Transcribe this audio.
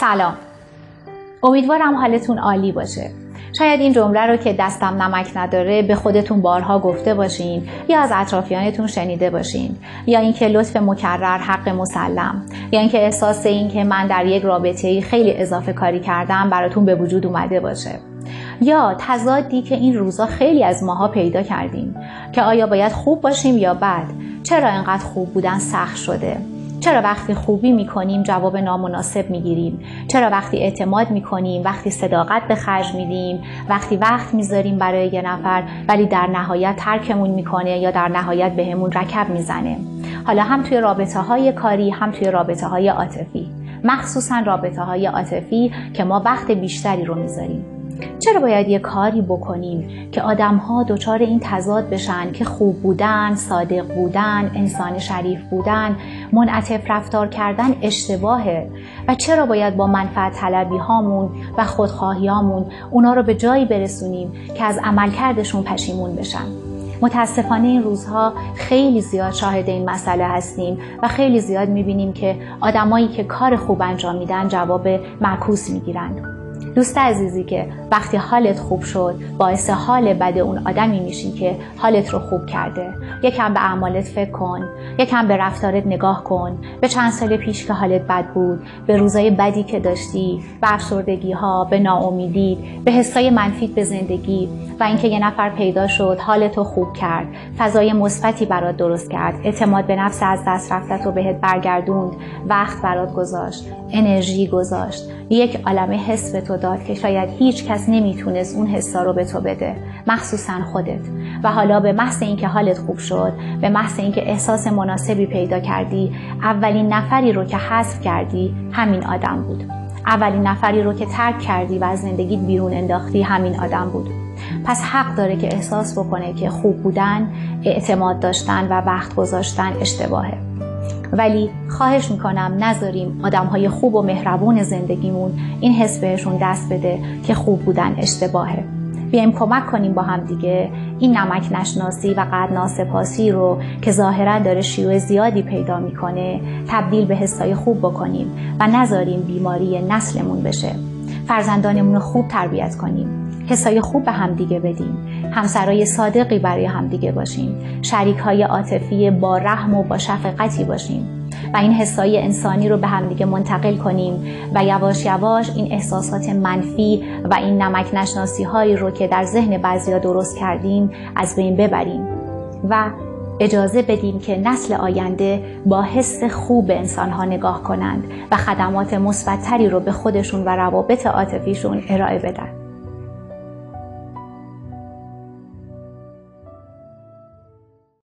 سلام، امیدوارم حالتون عالی باشه. شاید این جمله رو که دستم نمک نداره به خودتون بارها گفته باشین یا از اطرافیانتون شنیده باشین، یا اینکه لطف مکرر حق مسلم، یا اینکه احساس این که من در یک رابطه‌ای خیلی اضافه کاری کردم براتون به وجود اومده باشه، یا تضادی که این روزا خیلی از ماها پیدا کردیم که آیا باید خوب باشیم یا بد؟ چرا اینقدر خوب بودن سخت شده؟ چرا وقتی خوبی میکنیم جواب نامناسب میگیریم؟ چرا وقتی اعتماد میکنیم، وقتی صداقت به خرج میدیم، وقتی وقت میذاریم برای یه نفر ولی در نهایت ترکمون میکنه یا در نهایت بهمون رکب میزنه؟ حالا هم توی رابطه‌های کاری، هم توی رابطه‌های عاطفی، مخصوصا رابطه‌های عاطفی که ما وقت بیشتری رو میذاریم. چرا باید یه کاری بکنیم که آدم‌ها دچار این تضاد بشن که خوب بودن، صادق بودن، انسان شریف بودن، منعطف رفتار کردن اشتباهه؟ و چرا باید با منفعت طلبی هامون و خودخواهی هامون اونا رو به جایی برسونیم که از عملکردشون پشیمون بشن؟ متاسفانه این روزها خیلی زیاد شاهد این مسئله هستیم و خیلی زیاد می‌بینیم که آدمایی که کار خوب انجام میدن جواب معکوس میگیرن. دوست عزیزی که وقتی حالت خوب شد باعث حال بد اون آدمی میشی که حالت رو خوب کرده. یکم به اعمالت فکر کن، یکم به رفتارت نگاه کن، به چند سال پیش که حالت بد بود، به روزای بدی که داشتی، به افسردگی ها، به ناامیدی، به حسای منفی به زندگی، و اینکه یه نفر پیدا شد حالت رو خوب کرد، فضای مثبتی برات درست کرد، اعتماد به نفس از دست رفتت رو بهت برگردوند، وقت برات گذاشت، انرژی گذاشت، یک عالمه حس به تو داد که شاید هیچ کس نمیتونست اون حسا رو به تو بده، مخصوصا خودت. و حالا به محض اینکه حالت خوب شد، به محض اینکه احساس مناسبی پیدا کردی، اولین نفری رو که حذف کردی همین آدم بود. اولین نفری رو که ترک کردی و از زندگیت بیرون انداختی همین آدم بود. پس حق داره که احساس بکنه که خوب بودن، اعتماد داشتن و وقت گذاشتن اشتباهه. ولی خواهش میکنم نذاریم آدمهای خوب و مهربون زندگیمون این حس بهشون دست بده که خوب بودن اشتباهه. بیایم کمک کنیم با هم دیگه این نمک نشناسی و قدر ناسپاسی رو که ظاهرا داره شیوع زیادی پیدا میکنه تبدیل به حسای خوب بکنیم و نذاریم بیماری نسلمون بشه. فرزندانمون رو خوب تربیت کنیم، حسای خوب به هم دیگه بدیم، همسرای صادقی برای هم دیگه باشیم، شریک‌های عاطفی با رحم و با شفقتی باشیم و این حسای انسانی رو به هم دیگه منتقل کنیم و یواش یواش این احساسات منفی و این نمک نشناسی هایی رو که در ذهن بعضیا درست کردیم از بین ببریم و اجازه بدیم که نسل آینده با حس خوب به انسان‌ها نگاه کنند و خدمات مثبت‌تری رو به خودشون و روابط عاطفیشون ارائه بدن.